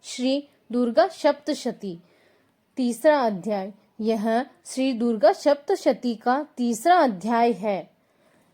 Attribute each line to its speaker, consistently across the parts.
Speaker 1: श्री दुर्गा सप्तशती। तीसरा अध्याय। यह श्री दुर्गा सप्तशती का तीसरा अध्याय है।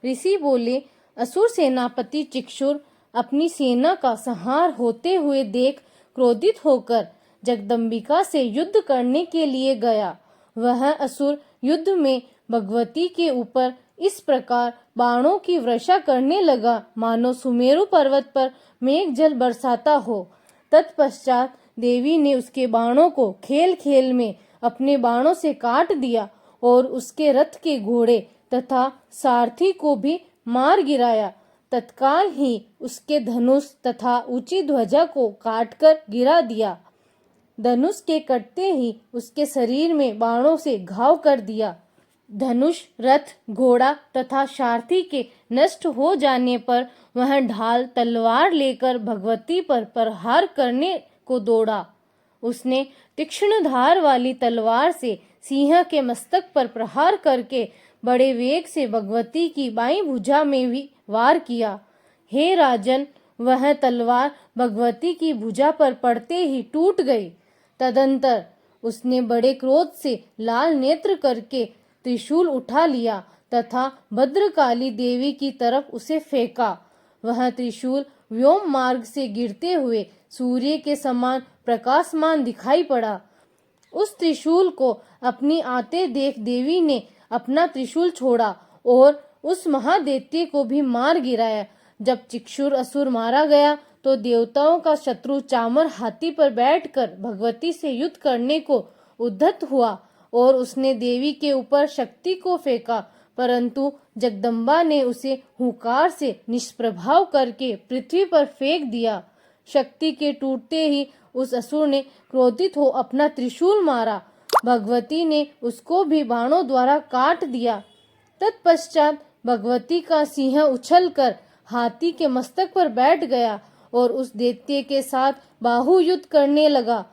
Speaker 1: ऋषि बोले, असुर सेनापति चिक्षुर अपनी सेना का संहार होते हुए देख क्रोधित होकर जगदम्बिका से युद्ध करने के लिए गया। वह असुर युद्ध में भगवती के ऊपर इस प्रकार बाणों की वर्षा करने लगा मानो सुमेरु पर्वत पर मेघ जल बरसाता हो। तत्पश्चात देवी ने उसके बाणों को खेल खेल में अपने बाणों से काट दिया और उसके रथ के घोड़े तथा सारथी को भी मार गिराया। तत्काल ही उसके धनुष तथा ऊंची ध्वजा को काटकर गिरा दिया। धनुष के कटते ही उसके शरीर में बाणों से घाव कर दिया। धनुष, रथ, घोड़ा तथा सारथी के नष्ट हो जाने पर वह ढाल तलवार लेकर भगवती पर प्रहार करने को दौड़ा। उसने तीक्ष्ण धार वाली तलवार से सिंह के मस्तक पर प्रहार करके बड़े वेग से भगवती की बाईं भुजा में भी वार किया। हे राजन, वह तलवार भगवती की भुजा पर पड़ते ही टूट गई। तदंतर उसने बड़े क्रोध से लाल नेत्र करके त्रिशूल उठा लिया तथा भद्रकाली देवी की तरफ उसे फेंका। वह त्रिशूल व्योम मार्ग से गिरते हुए सूर्य के समान प्रकाशमान दिखाई पड़ा। उस त्रिशूल को अपनी आते देख देवी ने अपना त्रिशूल छोड़ा और उस महादैत्य को भी मार गिराया। जब चिक्षुर असुर मारा गया तो देवताओं का शत्रु चामर हाथी पर बैठकर भगवती से युद्ध करने को उद्यत हुआ और उसने देवी के ऊपर शक्ति को फेंका, परंतु जगदम्बा ने उसे हुंकार से निष्प्रभाव करके पृथ्वी पर फेंक दिया। शक्ति के टूटते ही उस असुर ने क्रोधित हो अपना त्रिशूल मारा। भगवती ने उसको भी बाणों द्वारा काट दिया। तत्पश्चात भगवती का सिंह उछलकर हाथी के मस्तक पर बैठ गया और उस दैत्य के साथ बाहु युद्ध करने लगा।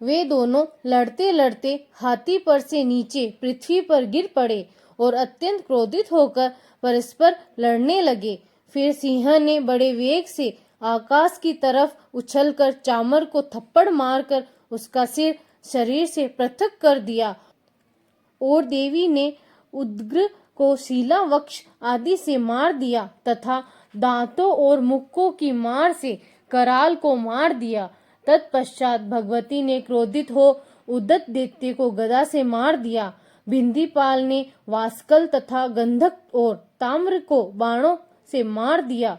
Speaker 1: वे दोनों लड़ते लड़ते हाथी पर से नीचे पृथ्वी पर गिर पड़े और अत्यंत क्रोधित होकर परस्पर लड़ने लगे। फिर सिंह ने बड़े वेग से आकाश की तरफ उछलकर चामर को थप्पड़ मारकर उसका सिर शरीर से पृथक कर दिया और देवी ने उद्ग्र को शीला वक्ष आदि से मार दिया तथा दांतों और मुक्कों की मार से कराल को मार दिया। तत्पश्चात भगवती ने क्रोधित हो उद्दत दैत्य को गदा से मार दिया। भिंदीपाल ने वास्कल तथा गंधक और ताम्र को बाणों से मार दिया।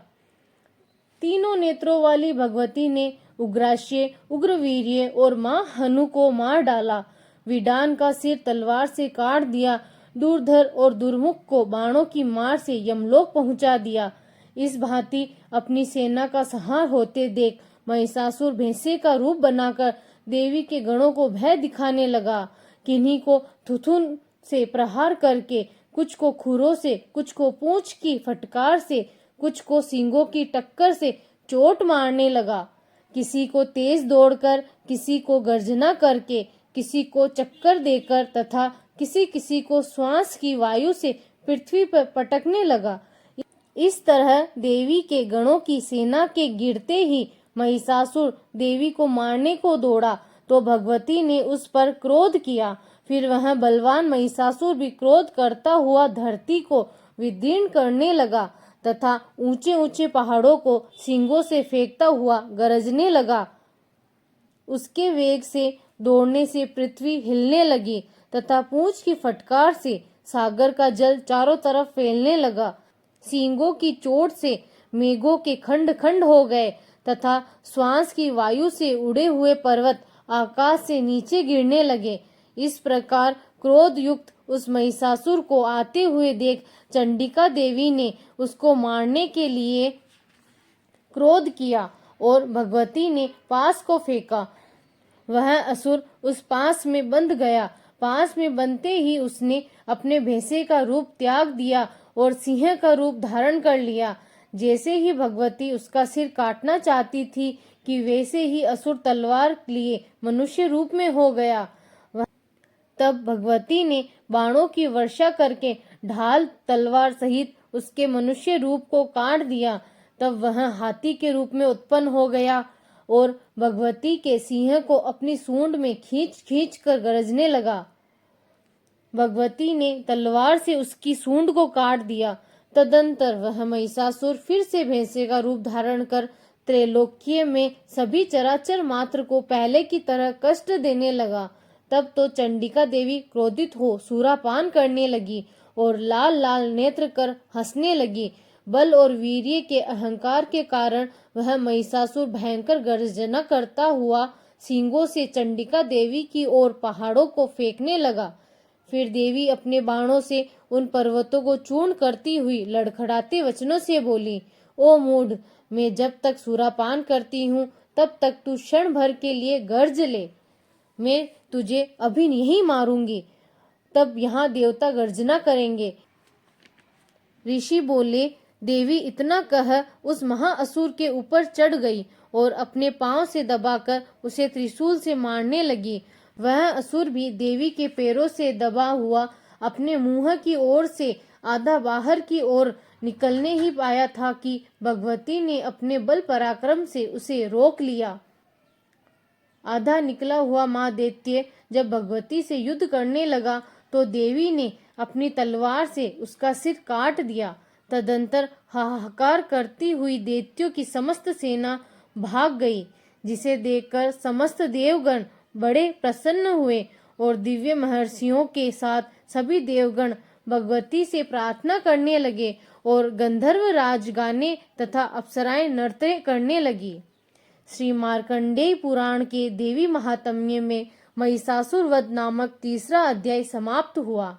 Speaker 1: तीनों नेत्रों वाली भगवती ने उग्राश्य, उग्रवीर्य और मां हनु को मार डाला। विडान का सिर तलवार से काट दिया। दूरधर और दुर्मुख को बाणों की मार से यमलोक पहुंचा दिया। इस भांति अपनी सेना का संहार होते देख महिषासुर भैंसे का रूप बनाकर देवी के गणों को भय दिखाने लगा। किन्हीं को थुथुन से प्रहार करके, कुछ को खुरों से, कुछ को पूंछ की फटकार से, कुछ को सींगों की टक्कर से चोट मारने लगा। किसी को तेज दौड़कर, किसी को गर्जना करके, किसी को चक्कर देकर तथा किसी किसी को श्वास की वायु से पृथ्वी पर पटकने लगा। इस तरह देवी के गणों की सेना के गिरते ही महिषासुर देवी को मारने को दौड़ा तो भगवती ने उस पर क्रोध किया। फिर वह बलवान महिषासुर भी क्रोध करता हुआ धरती को विदीर्ण करने लगा तथा ऊंचे ऊंचे पहाड़ों को सींगों से फेंकता हुआ गरजने लगा। उसके वेग से दौड़ने से पृथ्वी हिलने लगी तथा पूंछ की फटकार से सागर का जल चारों तरफ फैलने लगा। सींगों की चोट से मेघों के खंड खंड हो गए तथा श्वास की वायु से उड़े हुए पर्वत आकाश से नीचे गिरने लगे। इस प्रकार क्रोध युक्त उस महिषासुर को आते हुए देख चंडिका देवी ने उसको मारने के लिए क्रोध किया और भगवती ने पास को फेंका। वह असुर उस पास में बंध गया। पास में बंधते ही उसने अपने भैंसे का रूप त्याग दिया और सिंह का रूप धारण कर लिया। जैसे ही भगवती उसका सिर काटना चाहती थी कि वैसे ही असुर तलवार लिए मनुष्य रूप में हो गया। तब भगवती ने बाणों की वर्षा करके ढाल तलवार सहित उसके मनुष्य रूप को काट दिया। तब वह हाथी के रूप में उत्पन्न हो गया। और भगवती के सिंह को अपनी सूंड में खींच खींच कर गरजने लगा। भगवती ने तलवार से उसकी सूंड को काट दिया। तदंतर वह महिषासुर फिर से भैंसे का रूप धारण कर त्रैलोक्य में सभी चराचर मात्र को पहले की तरह कष्ट देने लगा। तब तो चंडिका देवी क्रोधित हो सूरापान करने लगी और लाल लाल नेत्र कर हंसने लगी। बल और वीर्य के अहंकार के कारण वह महिषासुर भयंकर गर्जना करता हुआ सींगों से चंडिका देवी की ओर पहाड़ों को फेंकने लगा। फिर देवी अपने बाणों से उन पर्वतों को चूर्ण करती हुई लड़खड़ाते वचनों से बोली, ओ मूढ़, मैं जब तक सूरापान करती हूँ तब तक तू क्षण भर के लिए गर्ज ले। मैं तुझे अभी यहीं मारूंगी, तब यहाँ देवता गर्जना करेंगे। ऋषि बोले, देवी इतना कह उस महाअसुर के ऊपर चढ़ गई और अपने पांव से दबाकर उसे त्रिशूल से मारने लगी। वह असुर भी देवी के पैरों से दबा हुआ अपने मुंह की ओर से आधा बाहर की ओर निकलने ही पाया था कि भगवती ने अपने बल पराक्रम से उसे रोक लिया। आधा निकला हुआ महादैत्य जब भगवती से युद्ध करने लगा तो देवी ने अपनी तलवार से उसका सिर काट दिया। तदंतर हाहाकार करती हुई दैत्यों की समस्त सेना भाग गई, जिसे देखकर समस्त देवगण बड़े प्रसन्न हुए और दिव्य महर्षियों के साथ सभी देवगण भगवती से प्रार्थना करने लगे और गंधर्व राज गाने तथा अप्सराएं नृत्य करने लगी। श्री मार्कंडेय पुराण के देवी महात्म्य में महिषासुर वध नामक तीसरा अध्याय समाप्त हुआ।